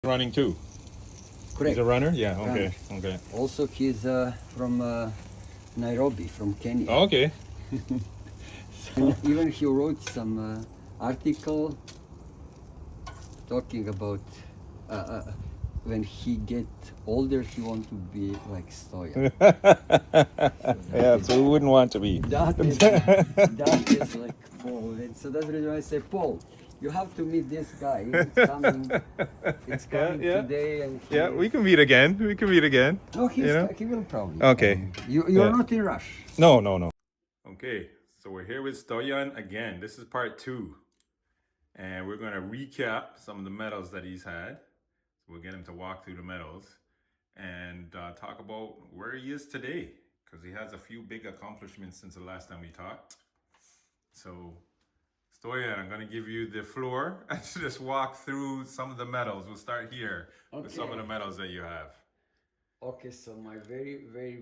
running too. Correct. He's a runner? Yeah, Runner. okay. Also, he's from Nairobi, from Kenya. Oh, okay. And even he wrote some article talking about when he get older, he want to be like Stojan. Yeah, so who wouldn't want to be? That is like Paul. And so that's the reason why I say, Paul, you have to meet this guy. It's coming Yeah. today. And Yeah, we can meet again. We can meet again. No, you know? he will probably. Okay. You're Yeah. not in rush. No. Okay, so we're here with Stojan again. This is part 2. And we're going to recap some of the medals that he's had. So we'll get him to walk through the medals and talk about where he is today, because he has a few big accomplishments since the last time we talked. So, Stojan, I'm going to give you the floor and just walk through some of the medals. We'll start here with some of the medals that you have. Okay, so my very, very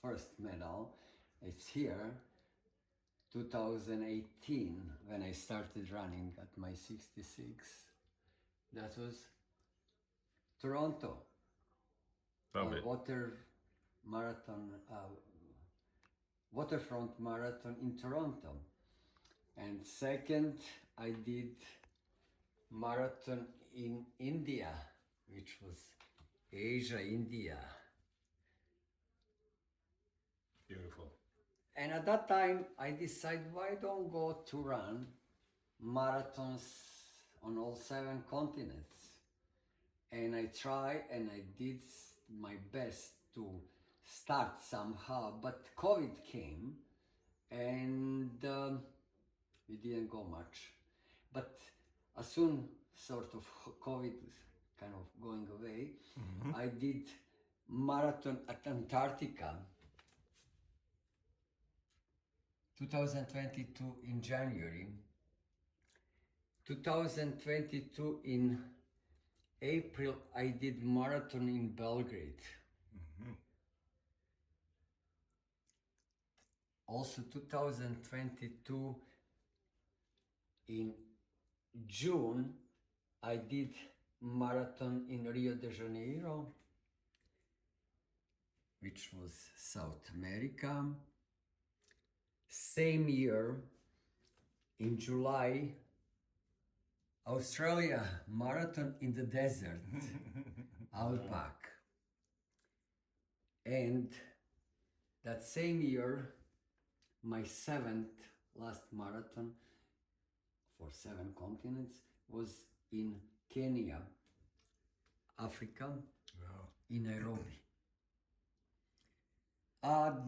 first medal is here, 2018, when I started running at my 66. That was Toronto. Love it. Waterfront Marathon in Toronto. And second, I did marathon in India, which was Asia, India. Beautiful. And at that time, I decided, why don't go to run marathons on all 7 continents? And I tried and I did my best to start somehow, but COVID came and we didn't go much. But as soon sort of COVID kind of going away, I did marathon at Antarctica, 2022 in January, 2022 in April I did marathon in Belgrade. Also 2022 in June I did marathon in Rio de Janeiro, which was South America. Same year, in July, Australia marathon in the desert, Outback. And that same year, my 7th last marathon for 7 continents was in Kenya, Africa, in Nairobi.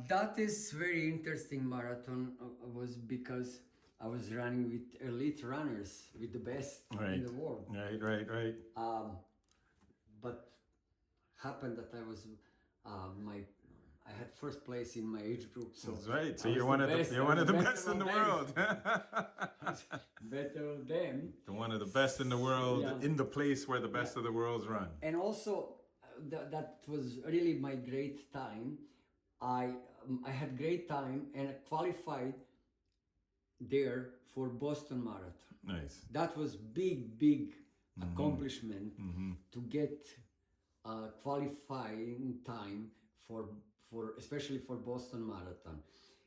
That is very interesting marathon was because I was running with elite runners, with the best in the world. Right. But happened that I was I had first place in my age group. So that's right. So you're one of the best in the world. Better than one of the best in the world, in the place where the best of the world's run. And also that was really my great time. I had great time and I qualified there for Boston Marathon. Nice. That was big accomplishment to get qualifying time for especially for Boston Marathon.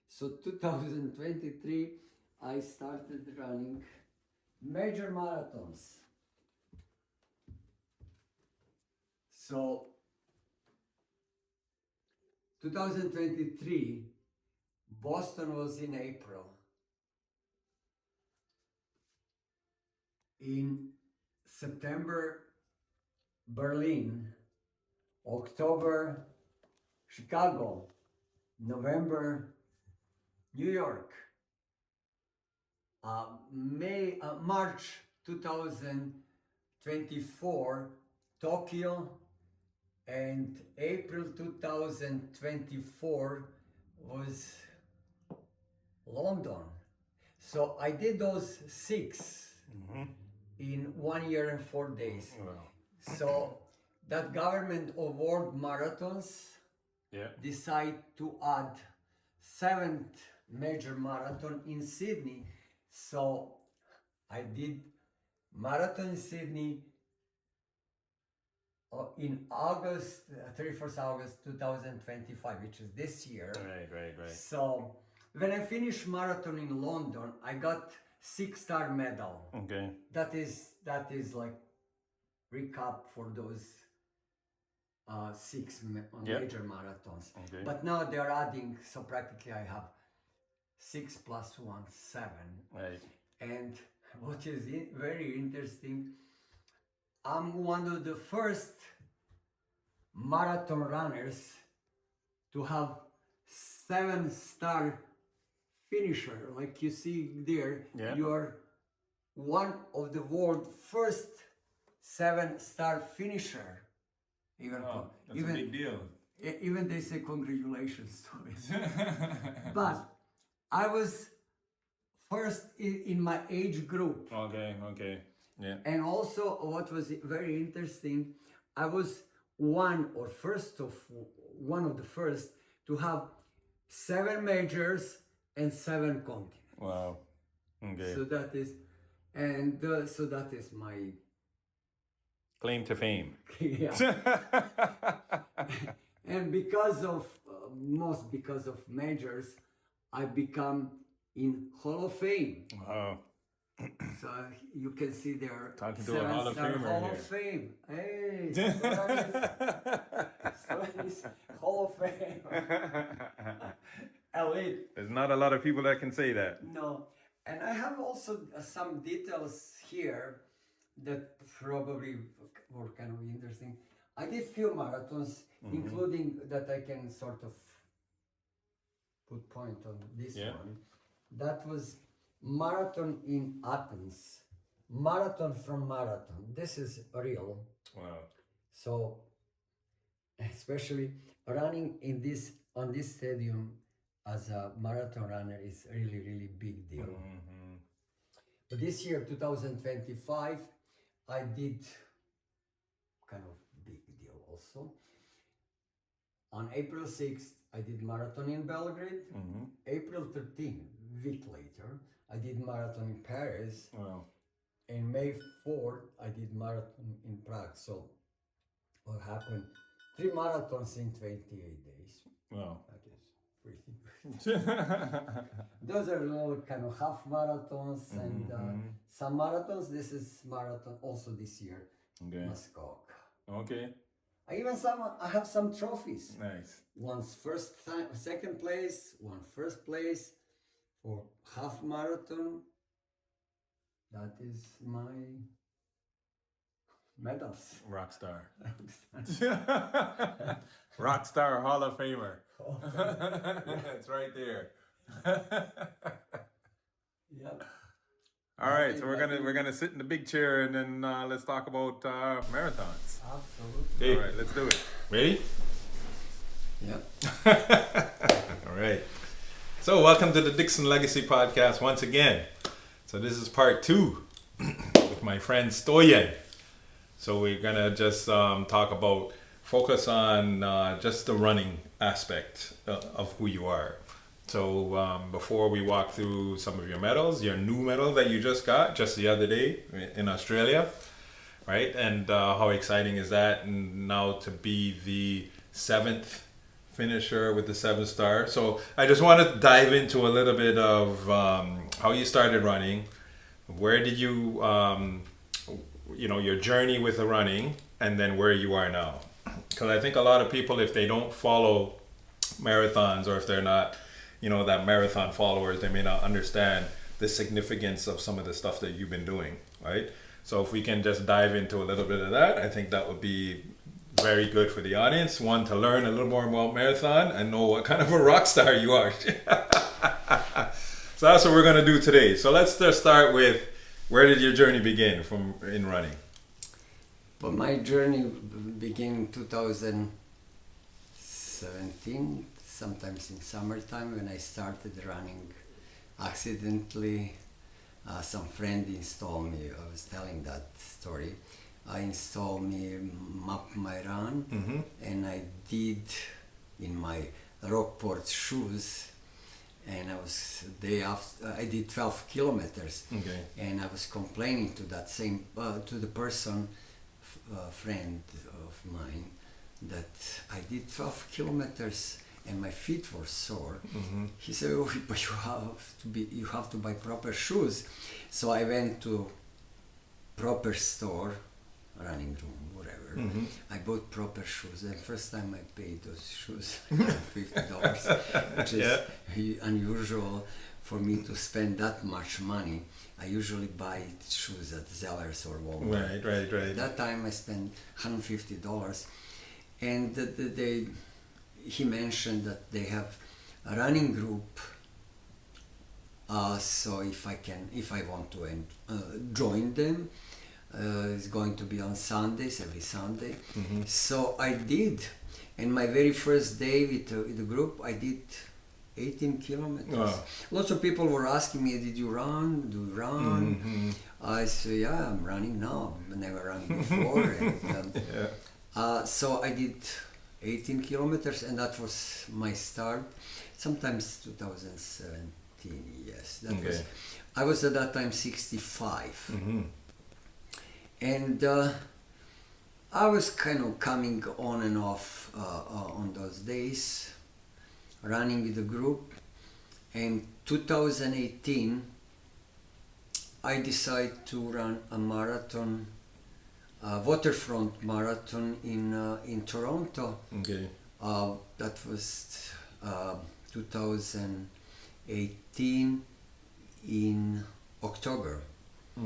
So 2023 I started running major marathons. So 2023, Boston was in April. In September, Berlin. October, Chicago. November, New York. March 2024, Tokyo. And April 2024 was London. So I did those 6 in 1 year and 4 days. Wow. So that government award marathons decide to add 7th major marathon in Sydney. So I did marathon in Sydney, in August, 31st August 2025, which is this year. Right. So when I finished marathon in London, I got 6-star medal. Okay. That is like recap for those Yep. major marathons. Okay. But now they are adding, so practically I have 6 + 1, 7. Right. And what is very interesting, I'm one of the first marathon runners to have 7-star finisher. Like you see there, Yeah. you are one of the world's first 7-star finisher. Even That's a big deal. even they say congratulations to me. But I was first in my age group. Okay. Yeah. And also what was very interesting, I was one of the first to have 7 majors and 7 continents. Wow. Okay. So that is my Claim to fame. yeah. And because of majors, I become in Hall of Fame. Wow. So you can see there Talking to a Hall of 7-star Famer Hall here. of Fame. Hey, Stojan's Hall of Fame. Elite. There's not a lot of people that can say that. No, and I have also some details here that probably were kind of interesting. I did few marathons, including that I can sort of put point on this one. That was marathon in Athens. Marathon from marathon. This is real. Wow. So, especially running on this stadium as a marathon runner is really, really big deal. But this year, 2025, I did kind of big deal also. On April 6th, I did marathon in Belgrade. April 13th, week later, I did marathon in Paris. Wow. And May 4th, I did marathon in Prague. So what happened? 3 marathons in 28 days. Wow. That is pretty good. Those are all kind of half marathons and some marathons. This is marathon also this year. Okay. Muskoka. Okay. I have some trophies. Nice. One's second place, one first place for half marathon. That is my medals. Rockstar. Rockstar Hall of Famer. It's right there. Yep. All right, so we're gonna sit in the big chair and then let's talk about marathons. Absolutely. All right, let's do it. Ready? Yep. All right. So welcome to the Dixon Legacy Podcast once again. So this is part 2 with my friend Stojan. So we're gonna just focus on just the running aspect of who you are. So before we walk through some of your medals, your new medal that you just got just the other day in Australia, right? And how exciting is that? And now to be the 7th finisher with the 7-star. So I just want to dive into a little bit of how you started running. Where did you, your journey with the running, and then where you are now. Because I think a lot of people, if they don't follow marathons or if they're not, that marathon followers, they may not understand the significance of some of the stuff that you've been doing, right? So if we can just dive into a little bit of that, I think that would be very good for the audience. One, to learn a little more about marathon and know what kind of a rock star you are. So that's what we're going to do today. So let's just start with, where did your journey begin in running? Well, my journey began in 2017, sometimes in summertime, when I started running accidentally. Some friend installed me, I was telling that story, installed me Map My Run, and I did in my Rockport shoes, and I did 12 kilometers, and I was complaining to that to the person, friend of mine that I did 12 kilometers and my feet were sore. He said, "Oh, but you have to buy proper shoes." So I went to proper store, running room, whatever. I bought proper shoes, and first time I paid those shoes $50, which is unusual for me to spend that much money. I usually buy shoes at Zellers or Walmart. Right. That time I spent $150, and he mentioned that they have a running group. So if I want to join them, it's going to be on Sundays, every Sunday. So I did, and my very first day with the group, I did 18 kilometers. Wow. Lots of people were asking me, "Did you run? Do you run?" I said, "Yeah, I'm running now. I never ran before." And, so I did 18 kilometers, and that was my start. Sometimes 2017, yes. That was. I was at that time 65, and I was kind of coming on and off on those days, running with the group. And 2018, I decided to run a marathon, waterfront marathon in Toronto. That was 2018 in October.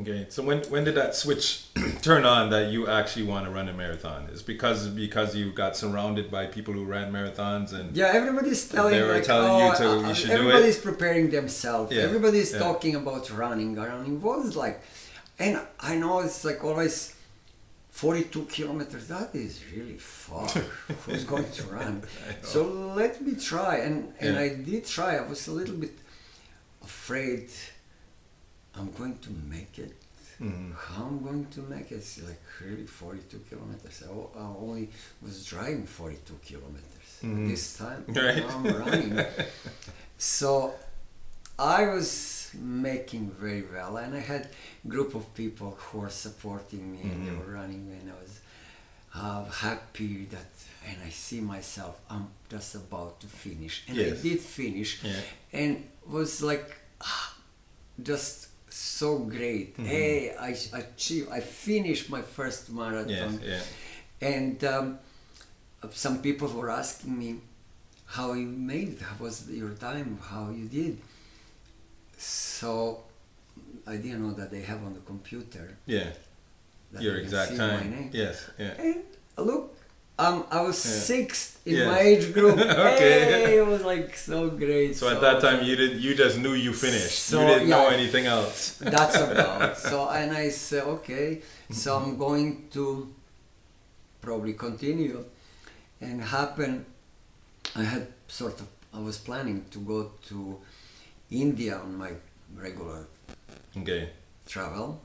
Okay, so when did that switch turn on that you actually want to run a marathon? Is because you got surrounded by people who ran marathons and everybody's telling they were like, telling you you should do it. Everybody's preparing themselves. Yeah, Everybody's talking about running. Running was like, and I know it's like always 42 kilometers. That is really far. Who's going to run? So let me try, and I did try. I was a little bit afraid. I'm going to make it. How I'm going to make it? It's like really 42 kilometers. I only was driving 42 kilometers this time. Right. Now I'm running. So I was making very well, and I had a group of people who were supporting me, and they were running, and I was happy that, and I see myself, I'm just about to finish. And I did finish, and was like, just so great. Hey, I finished my first marathon. And some people were asking me how you made it, how was your time, how you did. So I didn't know that they have on the computer. Your exact time. And look, I was sixth in my age group. Hey, it was like so great. So at that time you just knew you finished. So, you didn't know anything else. That's about. So, and I said, okay, so I'm going to probably continue. And happened, I was planning to go to India on my regular travel.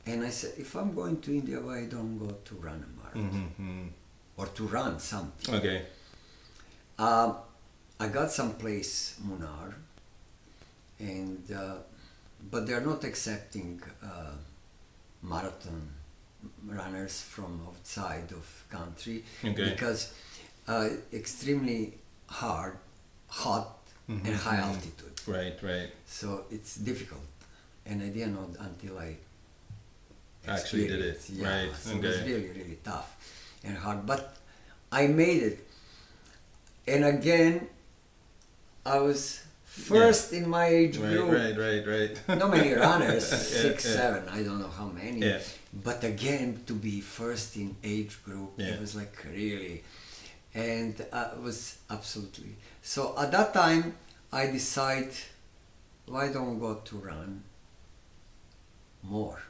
And I said, if I'm going to India, why don't go to run a marathon? Or to run something. I got some place, Munnar, and but they're not accepting marathon runners from outside of country because extremely hot, and high altitude. Right. So it's difficult, and I didn't know until I actually did it. So it was really, really tough and hard, but I made it. And again, I was first in my age group. Right. Not many runners, 6, 7, I don't know how many. But again, to be first in age group, it was like really, and it was absolutely. So at that time, I decided, why don't go to run more?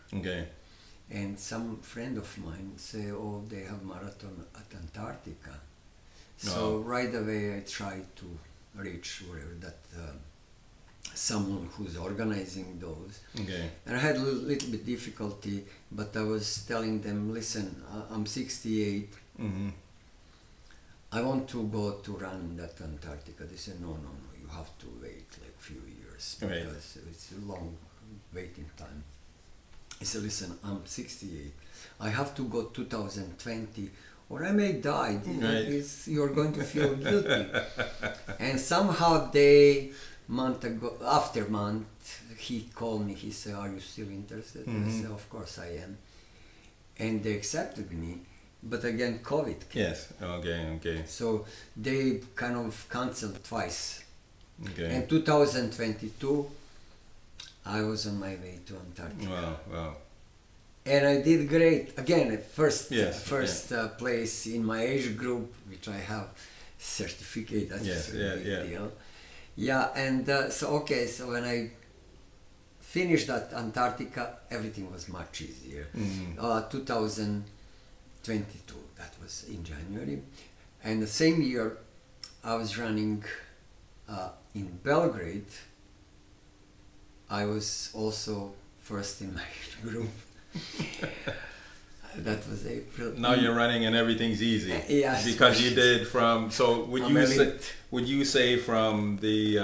And some friend of mine say, oh, they have marathon at Antarctica. So right away I tried to reach wherever that someone who's organizing those. And I had a little bit difficulty, but I was telling them, listen, I'm 68. I want to go to run that Antarctica. They said, no, you have to wait like a few years because it's a long waiting time. He said, listen, I'm 68. I have to go 2020 or I may die. Right. You're going to feel guilty. And somehow after month, he called me. He said, are you still interested? I said, of course I am. And they accepted me. But again, COVID came. Yes. Okay. So they kind of canceled twice. Okay. In 2022, I was on my way to Antarctica. Wow. And I did great. Again, first place in my age group, which I have certificate. That's a big deal. Yeah, and so when I finished at Antarctica, everything was much easier. 2022, that was in January. And the same year, I was running in Belgrade. I was also first in my age group. That was April. Now you're running and everything's easy. Yes. Because you did from. So would you say from the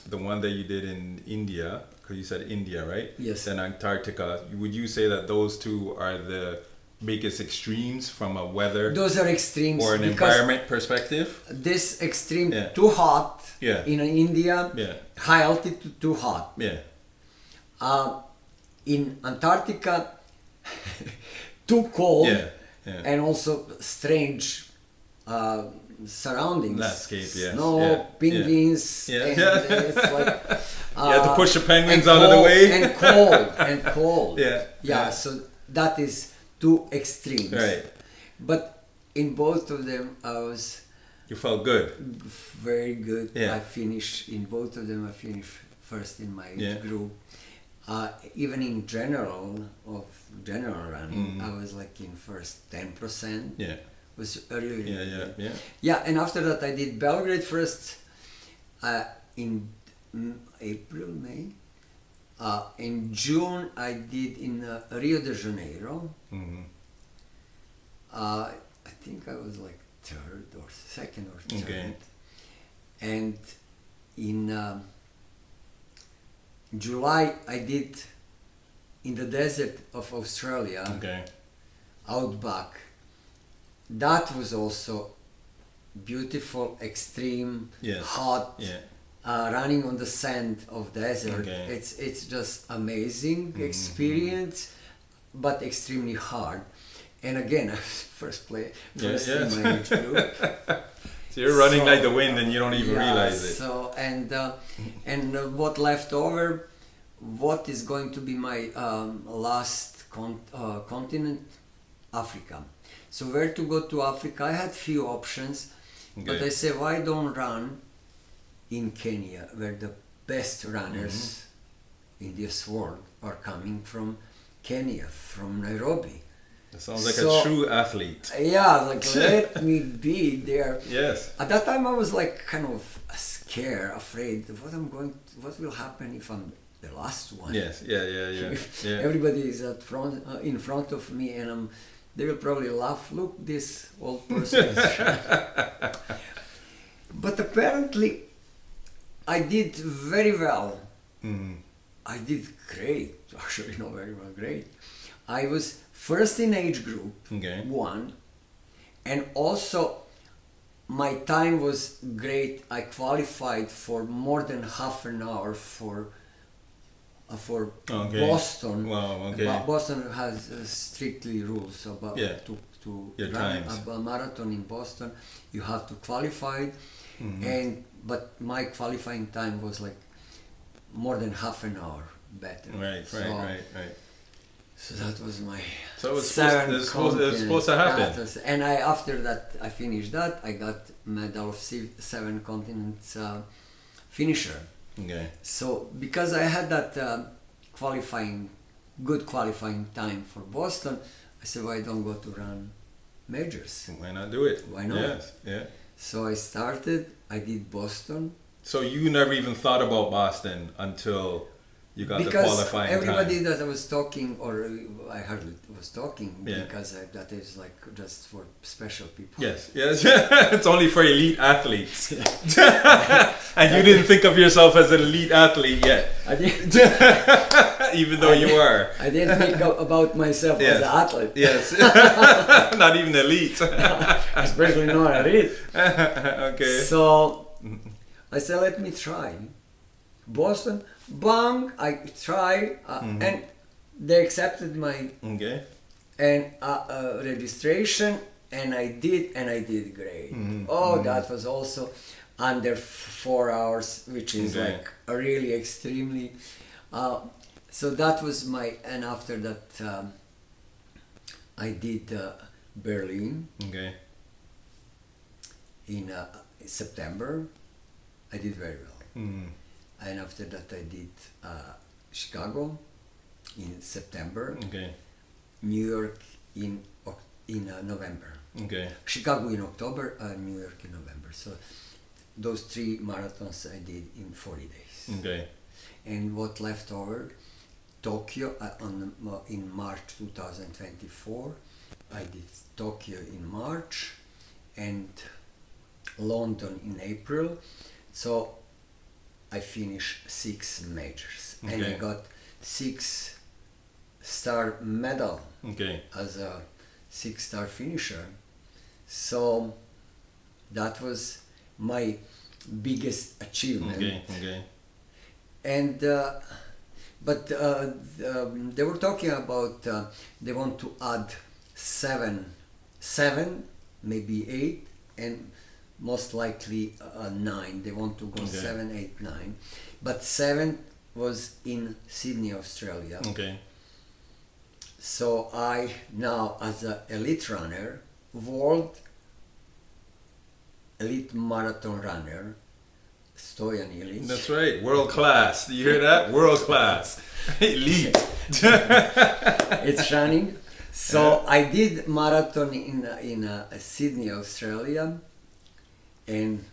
one that you did in India? Because you said India, right? Yes. And Antarctica. Would you say that those two are the biggest extremes from a weather? Those are extremes or an environment perspective. This extreme too hot. Yeah. In India. Yeah. High altitude too hot. Yeah. In Antarctica, too cold, and also strange surroundings. Landscape, yes. Snow, penguins, and it's like you had to push the penguins out of the way. and cold. Yeah. So that is two extremes. Right. But in both of them, You felt good. Very good. Yeah. I finished in both of them. I finished first in my age group. Even in general running, I was like in first 10%. Yeah. Was really good. Yeah. And after that, I did Belgrade first in April, May. In June, I did in Rio de Janeiro. I think I was like third or second or third. Okay. And in July, I did in the desert of Australia, outback. That was also beautiful, extreme, hot, running on the sand of desert. It's just amazing experience, but extremely hard. And again, I was first in my age group. So you're running like the wind and you don't even realize it. So and what left over, what is going to be my last continent, Africa. So where to go to Africa? I had few options, but I said, why don't run in Kenya, where the best runners in this world are coming from Kenya, from Nairobi. That sounds like a true athlete. Yeah, like let me be there. Yes. At that time, I was like kind of scared, afraid of what will happen if I'm the last one. Yes. Yeah. Everybody is in front of me, and they will probably laugh. Look, this old person is. But apparently, I did very well. I did great. Actually, not very well, great. I was first in age group, one, and also my time was great. I qualified for more than half an hour for Boston. Wow, okay. Boston has strictly rules about to run a marathon in Boston. You have to qualify, but my qualifying time was like more than half an hour better. Right. So that was my. So it was supposed to happen. And after that, I finished that. I got medal of 7 continents finisher. Okay. So because I had that good qualifying time for Boston, I said, why don't go to run majors? Why not do it? Why not? Yes. Yeah. So I started. I did Boston. So you never even thought about Boston until you got the qualifying time. Because everybody that I was talking, or I hardly was talking, because that is like just for special people. Yes. It's only for elite athletes. And you didn't think of yourself as an elite athlete yet. I did. Even though you are. I didn't think about myself as an athlete. Yes. Not even elite. Especially not elite. Okay. So I said, let me try. Boston, bang, I try, and they accepted my Okay. registration, and I did great. That was also under 4 hours, which is Okay. like a really extremely. So that was my, and after that I did Berlin Okay. in September. I did very well. And after that I did Chicago in September, Okay. New York in November. Okay. Chicago in October, New York in November. So those 3 marathons I did in 40 days. Okay. And what left over, Tokyo in March 2024. I did Tokyo in March and London in April. So I finished 6 majors, and I Okay. got 6-star medal Okay. as a 6-star finisher. So that was my biggest achievement. Okay. Okay. And but they were talking about they want to add seven, maybe 8, and most likely 9. They want to go Okay. 7, 8, 9. But 7 was in Sydney, Australia. Okay. So I now, as an elite runner, world elite marathon runner, Stojan Ilić. That's right. World class. Do you hear that? World class. Elite. It's running. So I did marathon in Sydney, Australia, and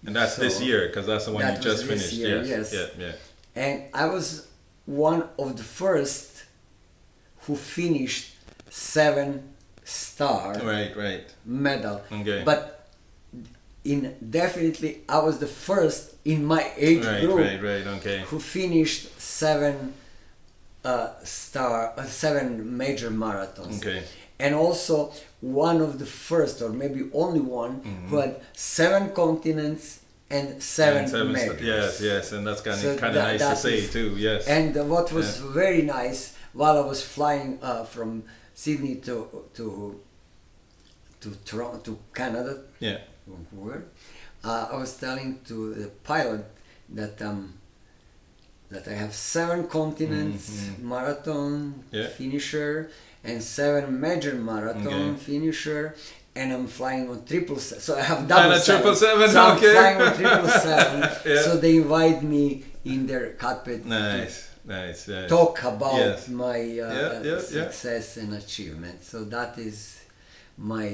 that's this so year, because that's the one you that was just this finished. year, Yes. yes. Yeah. Yeah. and I was one of the first who finished 7-star Right. Right. medal. Okay. But definitely I was the first in my age Right. group Right. Right. Okay. who finished 7 major marathons. Okay. And also one of the first, or maybe only one, who had 7 continents and 7 majors. Yes. Yes. And that's kind So of that- nice to that say is- too. Yes. And what was very nice, while I was flying from Sydney to Toronto, to Canada, Yeah. Vancouver, I was telling to the pilot that I have 7 continents marathon Yeah. finisher and 7 major marathon Okay. finisher, and I'm flying on 777. So I have And double a 777, So I'm okay. flying on 777. Yeah. So they invite me in their cockpit Nice. Nice. to Nice. talk about Yes. my Yeah. success and achievement. So that is my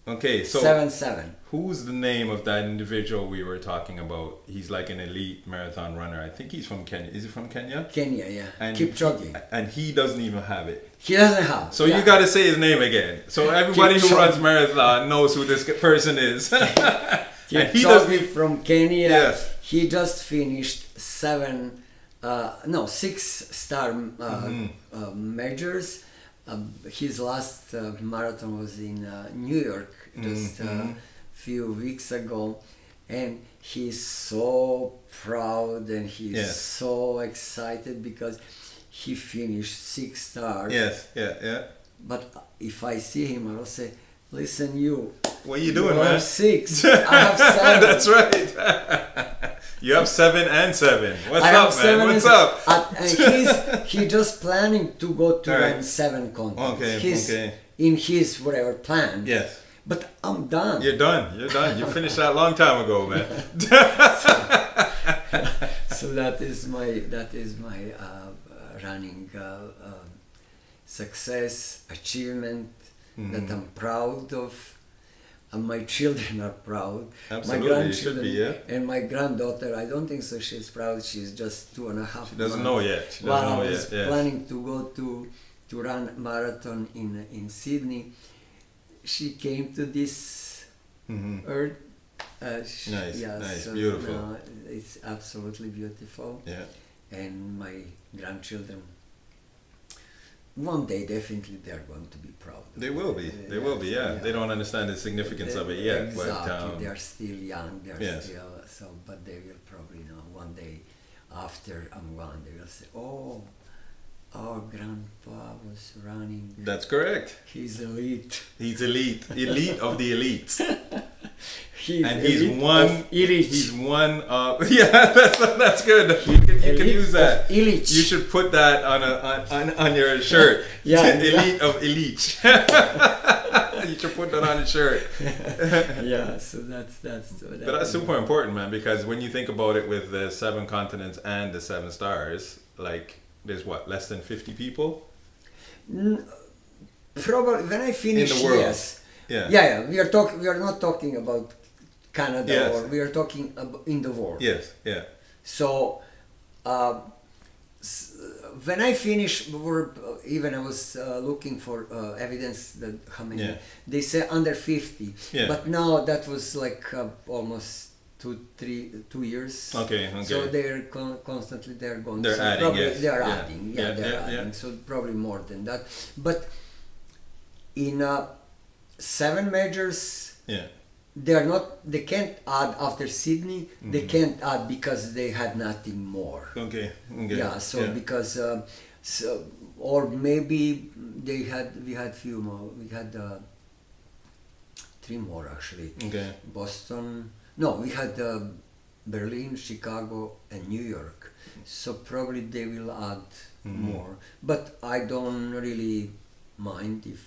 Okay. So 7-7. who's the name of that individual we were talking about? He's like an elite marathon runner. I think he's from Kenya. Is he from Kenya? Kenya, yeah. And Kipchoge. And he doesn't even have it. He doesn't have. So yeah. you got to say his name again. So everybody who Kipchoge. runs marathon knows who this person is. And he Kipchoge doesn't even, from Kenya. Yes. He just finished 6-star majors. His last marathon was in New York just a few weeks ago, and he's so proud and he's Yes. so excited because he finished 6-star. Yes. Yeah. Yeah. But if I see him, I will say, "Listen, you. What are you doing, have man? 6. I have 7. That's right. You have 7 and 7. What's I have up, man? 7 What's and up? He just planning to go to Right. run 7 continents. Okay, He's okay. in his whatever plan. Yes. But I'm done. You're done. You're done. You finished that a long time ago, man. So that is my running success, achievement that I'm proud of. And my children are proud. Absolutely, My you should be, yeah. And my granddaughter, I don't think so she's proud. She's just 2.5 She doesn't know yet. She doesn't While know I was yet. Yes. planning to go to run marathon in Sydney, she came to this earth. Nice, nice, so beautiful. no, it's absolutely beautiful. Yeah. and my grandchildren. One day, definitely, they are going to be proud. They will be. They will be. Yeah. They don't understand the significance of it yet. Exactly. But, they are still young. They are yes. still so. But they will probably know one day, after I'm gone, they will say, "Oh, our grandpa was running. That's correct. He's elite. He's elite. Elite of the elites. He's And he's elite one. of Ilic. He's one of. Yeah, that's good. You can use that. Ilic. You should put that on your shirt. Yeah. Elite of Ilic. You should put that on your shirt. Yeah. So that's But that's super important, man, because when you think about it, with the 7 continents and the 7 stars, like, there's what, less than 50 people Probably when I finish. in the world. Yes. Yeah. Yeah. We are not talking about Canada, Yes. or we are talking about in the world. Yes. Yeah. So when I finish, even I was looking for evidence that how many. Yeah. They say under 50, Yeah. but now that was like almost 2 years. Okay. So they're constantly they're going. They're so adding, probably yes. They're Yeah. adding. Yeah, They're yeah, adding. yeah. So probably more than that. But in 7 majors, Yeah. they are not. They can't add after Sydney. Mm-hmm. They can't add because they had nothing more. Okay. Yeah. So because so, or maybe we had few more. We had 3 more actually. Okay. Boston. No, we had Berlin, Chicago, and New York. So probably they will add more. But I don't really mind if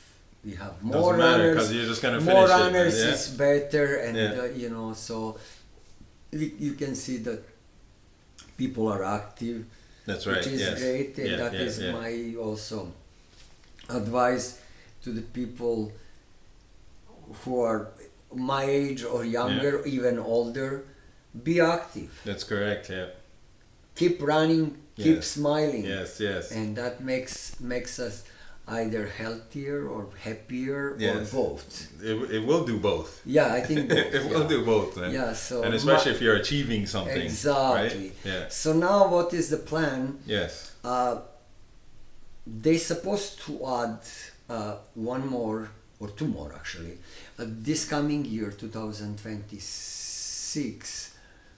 we have more Doesn't matter, runners. 'cause you're just gonna More finish it, runners yeah? is better, and Yeah. so you can see that people are active. That's right. Which is yes. great, and Yeah, that yeah, is yeah. my also advice to the people who are my age or younger, even older. Be active. That's correct. Yeah. Keep running. Keep Yes. smiling. Yes. Yes. And that makes us either healthier or happier Yes. or both. It will do both. Yeah, I think both. It will do both. And, Yeah, so and especially if you're achieving something. exactly. Right? Yeah. So now, what is the plan? Yes. They supposed to add 1 more or 2 more actually. This coming year, 2026,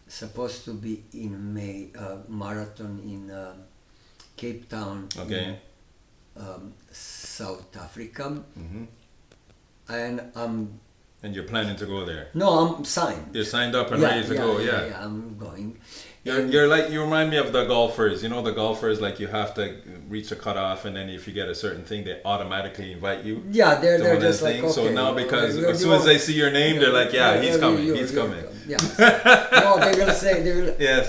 supposed to be in May, marathon in Cape Town, Okay. South Africa, Mm-hmm. and And you're planning to go there. I'm signed. You're signed up and ready to go. Yeah. I'm going. You're like, you remind me of the golfers. You know, the golfers, like, you have to reach a cutoff, and then if you get a certain thing, they automatically invite you. Yeah, to they're one of just the like, things. okay. So now, because you're as the soon as one- they see your name, they're like, yeah, he's coming. He's you're coming. Yeah. No, they will say, Yes.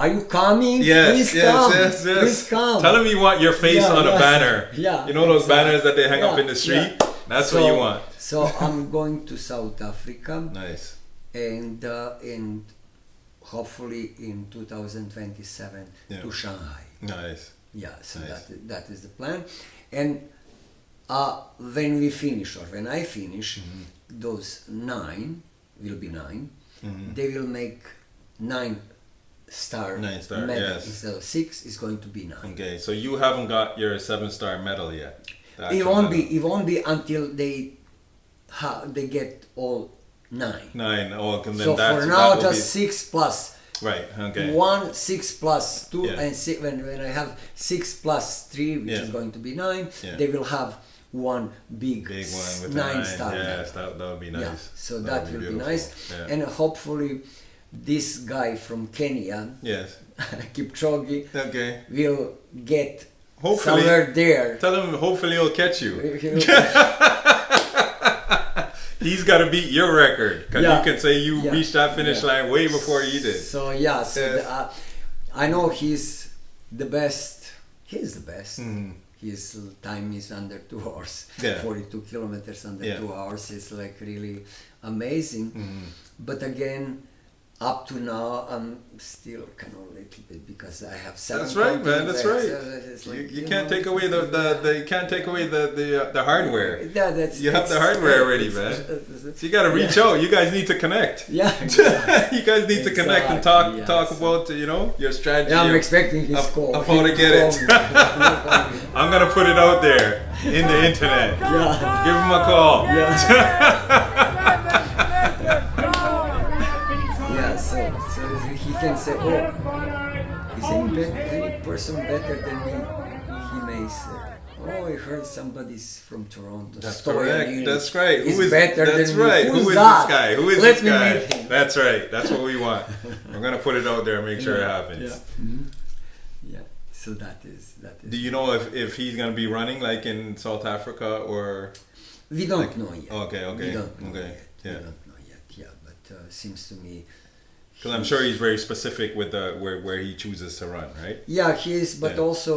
are you coming? Yes, Please yes, come. yes, yes. Please come. Tell them you want your face Yeah, on a yes. banner. Yeah, You know those exactly. banners that they hang up Yeah, in the street? yeah. That's what you want. So I'm going to South Africa, Nice. and hopefully in 2027 Yeah. to Shanghai. Nice. Yeah, so Nice. that is the plan. And when we finish, or when I finish, those 9 will be 9. They will make 9-star 9-star, medal yes. instead of 6. Is going to be 9. Okay, so you haven't got your 7-star medal yet. The It actual won't medal. be. It won't be until they get all 9. 9. Oh, and then So that's, for now, that will just 6 plus. be, right. Okay. 1, 6 plus 2, Yeah. and when I have 6 plus 3, which Yeah. is going to be 9, Yeah. they will have one big, Big one with 9-star. the 9. Yes, that would be nice. Yeah, so that will be beautiful. nice. Yeah. And hopefully, this guy from Kenya, Yes. Kipchoge, Okay. will get Hopefully. somewhere there. Tell him hopefully he'll catch you. He's got to beat your record, because Yeah. you can say you Yeah. reached that finish Yeah. line way before he did. So yeah, Yes. I know he's the best. He's the best. Mhm. His time is under 2 hours. Yeah. 42 kilometers under Yeah. 2 hours is like really amazing. Mhm. But again, up to now, I'm still kind of a little bit because I have 7 That's right, man. That's right. So it's like, You can't take away the you can't take away the hardware. Yeah, that's You have the hardware already, man. So you got to reach out. You guys need to connect. Yeah, You guys need to connect and talk about your strategy. Yeah, I'm expecting his call. Of how to get it. I'm gonna put it out there in the internet. Yeah. Give him a call. Yeah, so he can say, oh, is any person better than me? He may say, oh, I heard somebody's from Toronto. That's Stojan correct. Ilić That's right. is better that's than me. right. Who's Who is that? this guy? Who is Let this me guy? meet him. That's right. That's what we want. We're gonna put it out there and make sure it happens. Yeah. Mm-hmm. Yeah. So that is. Do you know if he's gonna be running like in South Africa or? We don't know yet. Okay. We don't know Yet. We don't know yet. Yeah, but seems to me. Because I'm sure he's very specific with where he chooses to run, right? Yeah, he is, but Yeah. also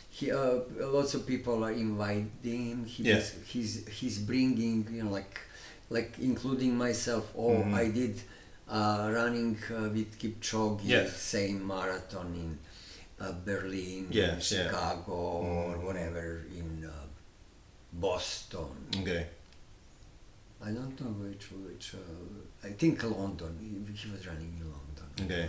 he lots of people are inviting him. He's bringing, like including myself. I did running with Kipchoge, Yes. same marathon in Berlin, in Chicago, or whatever in Boston. Okay. I don't know which. I think London. He was running in London. Okay.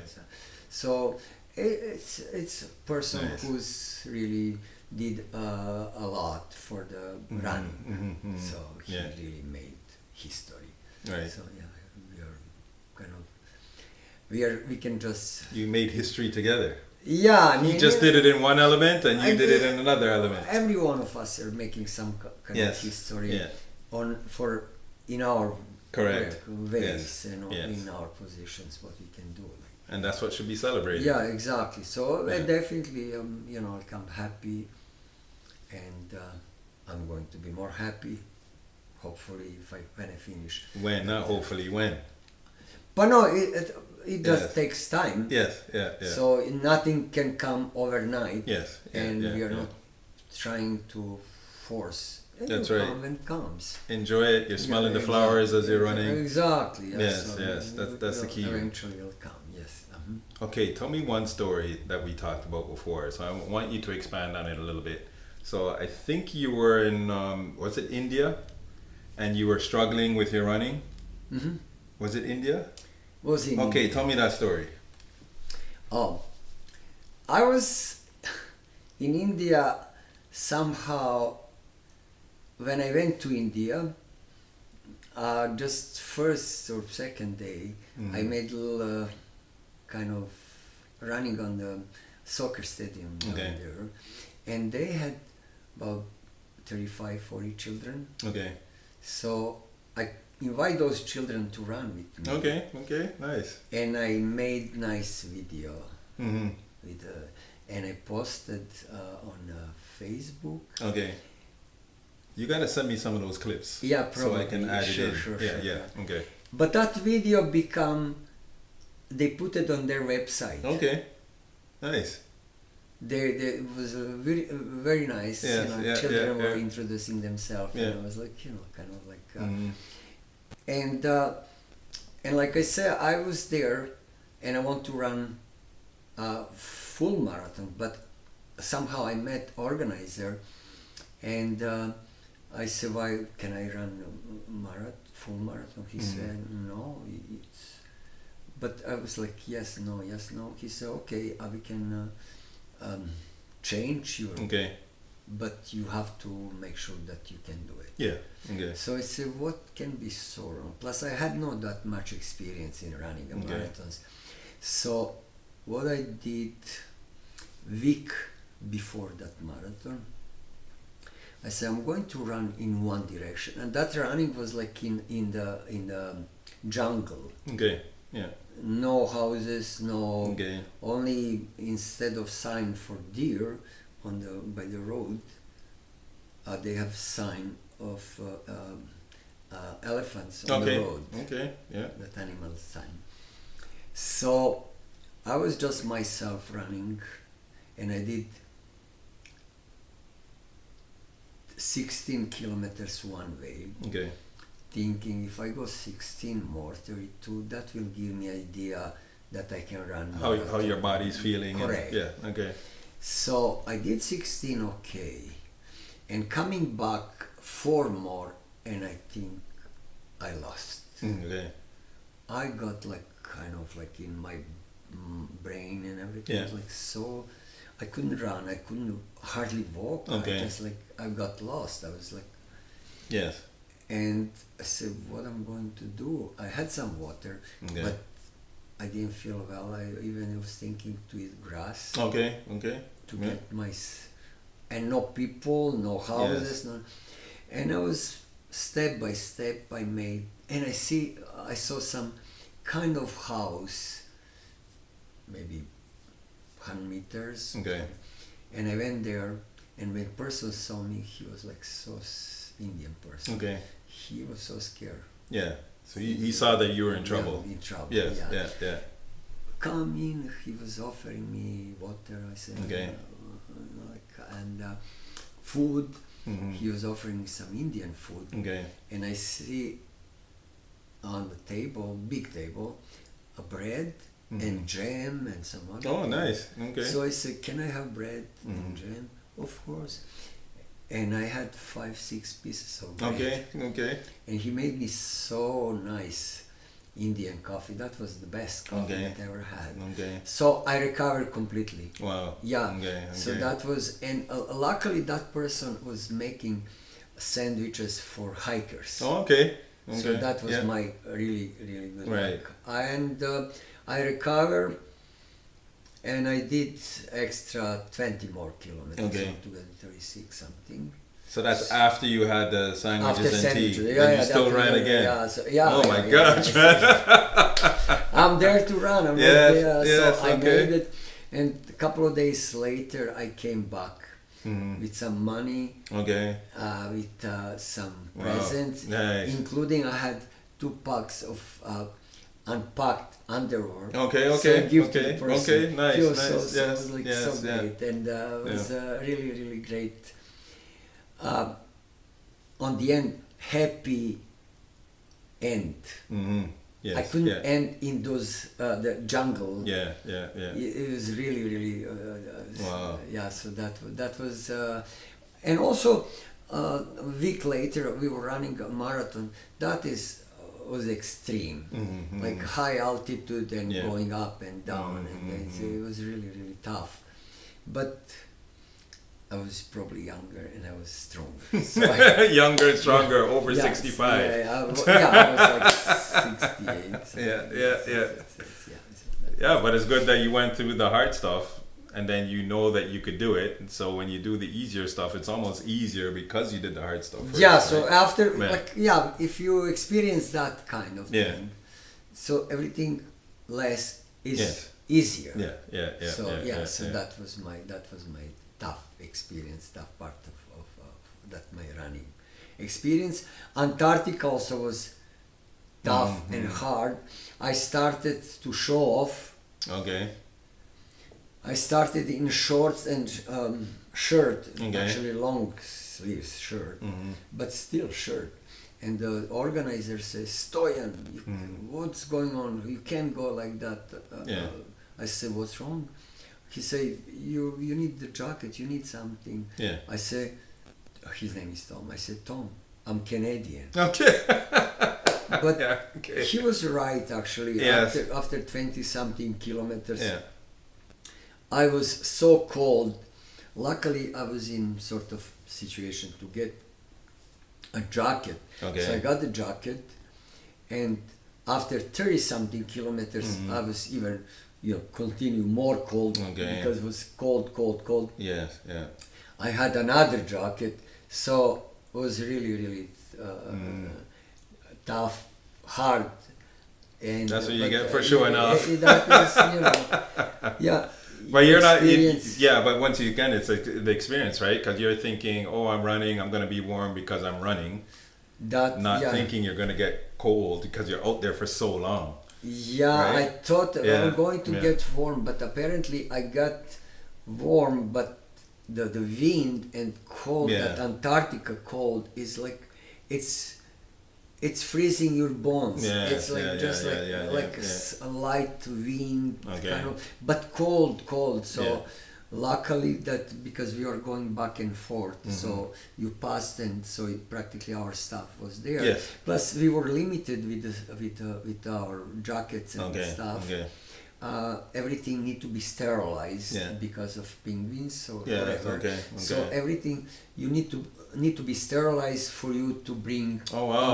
So it's a person who's really did a lot for the running. So he really made history. Right. So yeah, we are kind of we can just. You made history together. Yeah, I mean, He just did it in one element, and you did it in another element. Every one of us are making some kind of history in our Correct. ways and in our positions, what we can do. And that's what should be celebrated. Yeah, exactly. So definitely, I'm happy, and I'm going to be more happy. Hopefully, when I finish. When? Not hopefully. When? But no, it just takes time. Yes. Yeah. So nothing can come overnight. Yes. And we are not trying to force. That's it will right. come when it comes. Enjoy it. You're smelling the flowers as you're running. Exactly. Yes. That's the key. Eventually, it'll come. Yes. Okay, tell me one story that we talked about before. So I want you to expand on it a little bit. So I think you were in, was it India? And you were struggling with your running? Mm-hmm. Was it India? Was in Okay, India. tell me that story. Oh, I was in India somehow. When I went to India, just first or second day, I made a little kind of running on the soccer stadium down there, and they had about 35, 40 children. Okay. So I invite those children to run with me. Okay, nice. And I made nice video Mm-hmm. and I posted on Facebook. Okay. You gotta send me some of those clips. Yeah, probably. So I can add it in. Sure. Okay. But that video they put it on their website. Okay. Nice. It was very, very nice. Yes, children were introducing themselves, and I was like, kind of like, and like I said, I was there, and I want to run a full marathon, but somehow I met organizer, and I said, why can I run a full marathon? He said, no, but I was like, yes, no. He said, okay, we can change you, but you have to make sure that you can do it. Yeah. Okay. So I said, what can be so wrong? Plus, I had not that much experience in running marathons. So what I did week before that marathon, I said, I'm going to run in one direction, and that running was like in the jungle. Okay. Yeah. No houses, no. Okay. Only instead of sign for deer by the road, they have sign of elephants on the road. Okay. Yeah. That animal sign. So I was just myself running, and I did 16 kilometers one way, Okay. thinking if I go 16 more, 32, that will give me idea that I can run. How your body's feeling. Correct. Yeah, okay. So I did 16, okay. And coming back 4 more, and I think I lost. Okay. I got like kind of like in my brain and everything. Yeah. It was like so, I couldn't run, I couldn't hardly walk. Okay. I just like, I got lost. I was like, Yes. and I said, what I'm going to do? I had some water, Okay. but I didn't feel well. I even was thinking to eat grass Okay. to Yeah. get my, and no people, no houses, no, and I was step by step I made, and I saw some kind of house, maybe 100 meters. Okay. And I went there, and when person saw me, he was like Indian person. Okay. He was so scared. Yeah. So he saw that you were in trouble. Yeah, in trouble. Yes. Yeah. Yeah. Come in. He was offering me water. I said, Okay. And food. Mhm. He was offering me some Indian food. Okay. And I see on the table, big table, a bread and jam and some other. Oh, thing. nice. Okay. So I said, can I have bread and jam? Of course. And I had 5-6 pieces of bread. Okay. And he made me so nice Indian coffee. That was the best coffee Okay. that I ever had. Okay. So I recovered completely. Wow. Yeah. Okay. So that was, and luckily that person was making sandwiches for hikers. Oh, okay. So that was my really good Right. luck. And I recovered, and I did extra 20 more kilometers. Okay. So 36 something. So that's after you had the sandwiches After and sandwiches, tea. yeah, and you yeah, still that- ran yeah, again. yeah, so- Oh my yeah, gosh, man. I'm there to run. I'm Yes, there. yes, So I okay. made it, and a couple of days later, I came back with some money, Okay. with some Wow, presents, nice. including I had 2 packs of unpacked underwear. Okay, So I give to the okay, person. okay, nice, He was nice, so, so, yes, it was like yes, so yeah. great, and it was really great. On the end, happy end. Mm-hmm. Yes. I couldn't yeah. end in those the jungle. Yeah. It was really Wow. yeah. So that was and also a week later we were running a marathon. That was extreme, like high altitude and Yeah. going up and down, and it was really tough. But I was probably younger and I was stronger. So Younger, stronger, over yeah, 65. Yeah, I was like 68. So Yeah. Yeah, but it's good that you went through the hard stuff and then you know that you could do it. And so when you do the easier stuff, it's almost easier because you did the hard stuff first, Yeah, so right? after, Yeah. if you experience that kind of Yeah. thing, so everything less is Yes. easier. Yeah. So that was my tough experience, tough part of that my running experience. Antarctica also was tough and hard. I started to show off. Okay. I started in shorts and shirt, Okay. actually long sleeves shirt, but still shirt. And the organizer says, Stojan, what's going on? You can't go like that. Yeah. I said, what's wrong? He said, you need the jacket, you need something. Yeah. I say, his name is Tom. I said, Tom, I'm Canadian. Okay. But Yeah, okay. he was right, actually. Yes. After 20 something kilometers, Yeah. I was so cold. Luckily, I was in sort of situation to get a jacket. Okay. So I got the jacket, and after 30 something kilometers, I was even, continue more cold Okay. because it was cold. Yes. Yeah. I had another jacket, so it was really tough, hard. And That's what you get for showing off. That was, yeah. But you're not, experience. yeah, but once you again, it's like the experience, right? Because you're thinking, oh, I'm running, I'm going to be warm because I'm running. That, Not yeah. thinking you're going to get cold because you're out there for so long. Yeah, Right? I thought Yeah, I'm going to yeah. get warm, but apparently I got warm, but the wind and cold, Yeah. that Antarctica cold is like, it's freezing your bones. Yeah, It's like just like a light wind, Okay. kind of, but cold. So Yeah. luckily that because we are going back and forth, so you passed, and so practically our stuff was there. Yes. Plus we were limited with our jackets and Okay. stuff. Okay. Everything need to be sterilized Yeah. because of penguins, so Yeah. whatever. Okay. So Okay. everything you need to be sterilized for you to bring Oh, wow.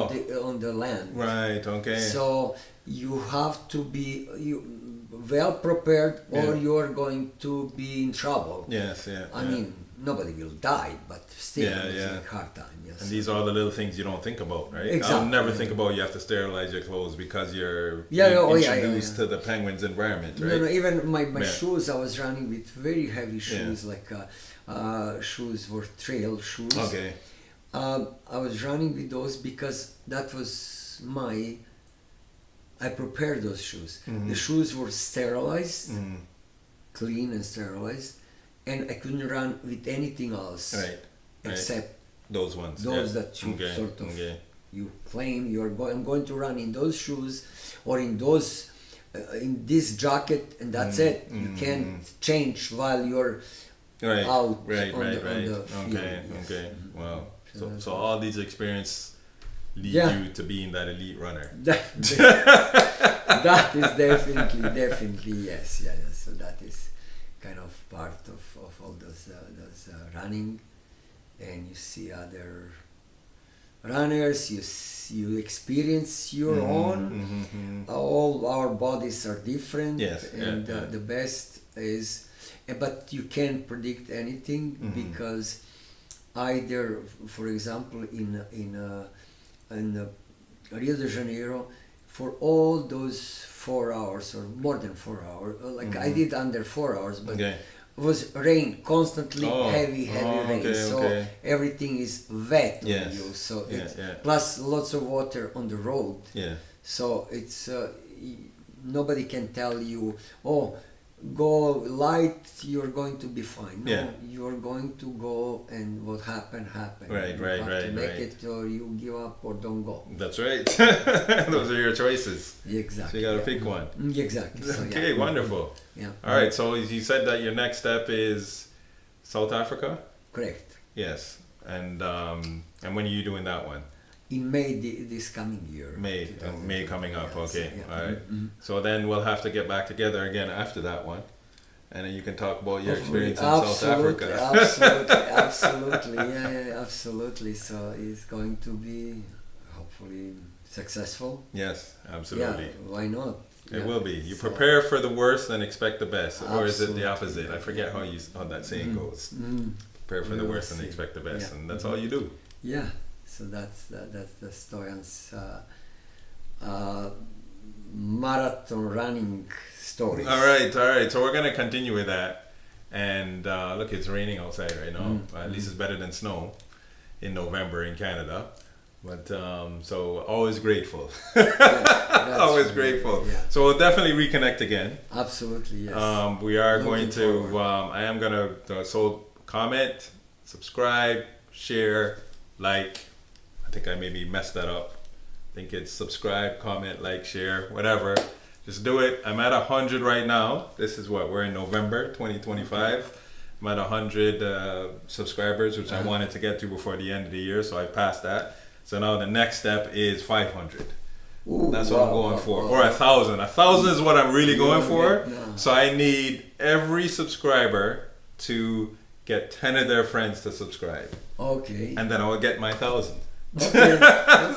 on the land. Right. Okay. So you have to be well prepared, or Yeah. you are going to be in trouble. Yes. Yeah. I yeah. mean, nobody will die, but still, Yeah, it's yeah. a hard time. Yes. And these are the little things you don't think about, right? I'll Exactly. never think about you have to sterilize your clothes because you're Yeah, being oh, yeah, introduced yeah. to the penguin's environment, No, right? no, even my Yeah. shoes, I was running with very heavy shoes, like shoes were trail shoes. Okay. I was running with those because that was I prepared those shoes. Mm-hmm. The shoes were sterilized, Mm. clean and sterilized, and I couldn't run with anything else Right. Right. except Those ones. those yeah. that you Okay. sort of Okay. you claim I'm going to run in those shoes or in those in this jacket, and that's it. You can't change while you're Right. out Right. on Right. the, Right. on the field. Okay. Yes. Okay. Wow. So So, that's so all these experiences lead Yeah. you to being that elite runner. That is definitely yes. So that is kind of part of all those running, and you see other runners, you experience your own. All our bodies are different. Yes, yeah, And yeah. the best is, but you can't predict anything because either, for example, in Rio de Janeiro, for all those 4 hours or more than 4 hours, like I did under 4 hours, but Okay. it was rain, constantly Oh, heavy rain. okay, So okay. everything is wet Yes. on you. So Yeah, it's yeah. plus lots of water on the road. Yeah. So it's nobody can tell you, oh, go light, you're going to be fine. No, Yeah. you're going to go, and what happened. Right, You right, have right, to make right. it, or you give up, or don't go. That's right. Those are your choices. So Exactly. you got to pick one. Exactly. So, Okay, yeah. wonderful. Yeah. All right, so you said that your next step is South Africa? Correct. Yes. And when are you doing that one? In May this coming year. May coming up. Yes, Okay. yeah. All right. So then we'll have to get back together again after that one. And then you can talk about your experience in South Africa. Absolutely, yeah, absolutely. So it's going to be hopefully successful. Yes, absolutely. Yeah, why not? It Yeah. will be. You So- prepare for the worst and expect the best, or is it the Absolutely. opposite? I forget how that saying goes. Prepare for We the will worst and see. expect the best, Yeah. and that's all you do. Yeah. So that's the Stojan's marathon running story. All right. So we're gonna continue with that, and look, it's raining outside right now. At least it's better than snow in November in Canada. But so always grateful. Always grateful. Yeah. So we'll definitely reconnect again. Absolutely, yes. We are Looking going to. forward. I am gonna. So comment, subscribe, share, like. I think I maybe messed that up. I think it's subscribe, comment, like, share, whatever. Just do it. I'm at 100 right now. This is what we're in November 2025. I'm at 100 subscribers, which I wanted to get to before the end of the year, so I passed that. So now the next step is 500. Ooh, That's what I'm wow, going for. wow. Or 1,000. 1,000 is what I'm really going for. Yeah. So I need every subscriber to get 10 of their friends to subscribe. Okay. And then I will get my 1,000. Okay.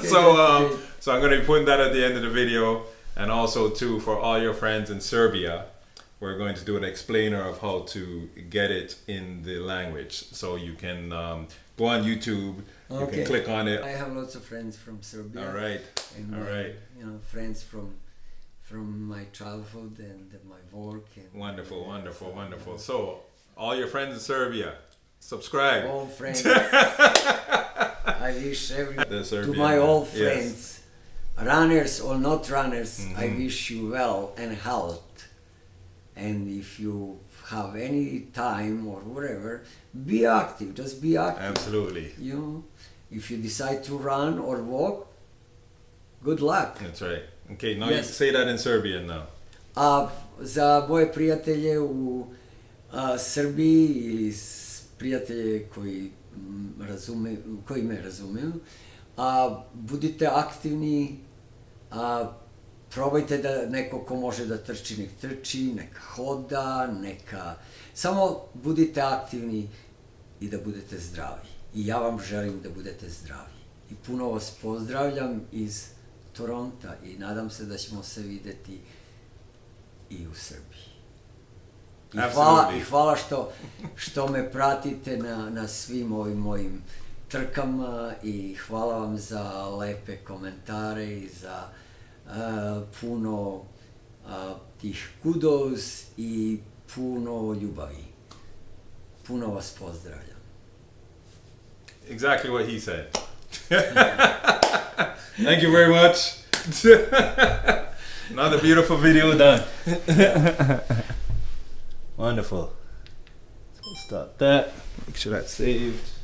So so I'm going to be putting that at the end of the video. And also too, for all your friends in Serbia, we're going to do an explainer of how to get it in the language. So you can go on YouTube, you can click on it. I have lots of friends from Serbia. All right. And All right. You know, friends from my childhood and my work. And Wonderful, wonderful, wonderful. So all your friends in Serbia, subscribe. all friends. I wish The to Serbian, my old yes. friends, runners or not runners, I Mm-hmm. wish you well and health. And if you have any time or whatever, be active. Just be active. Absolutely. You know, if you decide to run or walk, good luck. That's right. Okay, now Yes. you say that in Serbian now. A za moje prijatelje u Srbiji ili prijatelje koji me razumeju, budite aktivni, probajte da neko ko može da trči, nek trči, neka hoda, samo budite aktivni i da budete zdravi. I ja vam želim da budete zdravi. I puno vas pozdravljam iz Toronta i nadam se da ćemo se videti i u Srbiji. I hvala što me pratite na svim ovim mojim trkama i hvala vam za lepe komentare i za puno tih kudos i puno ljubavi. Puno vas pozdravljam. Exactly what he said. Thank you very much. Another beautiful video done. Wonderful. So we'll stop that. Make sure that's saved.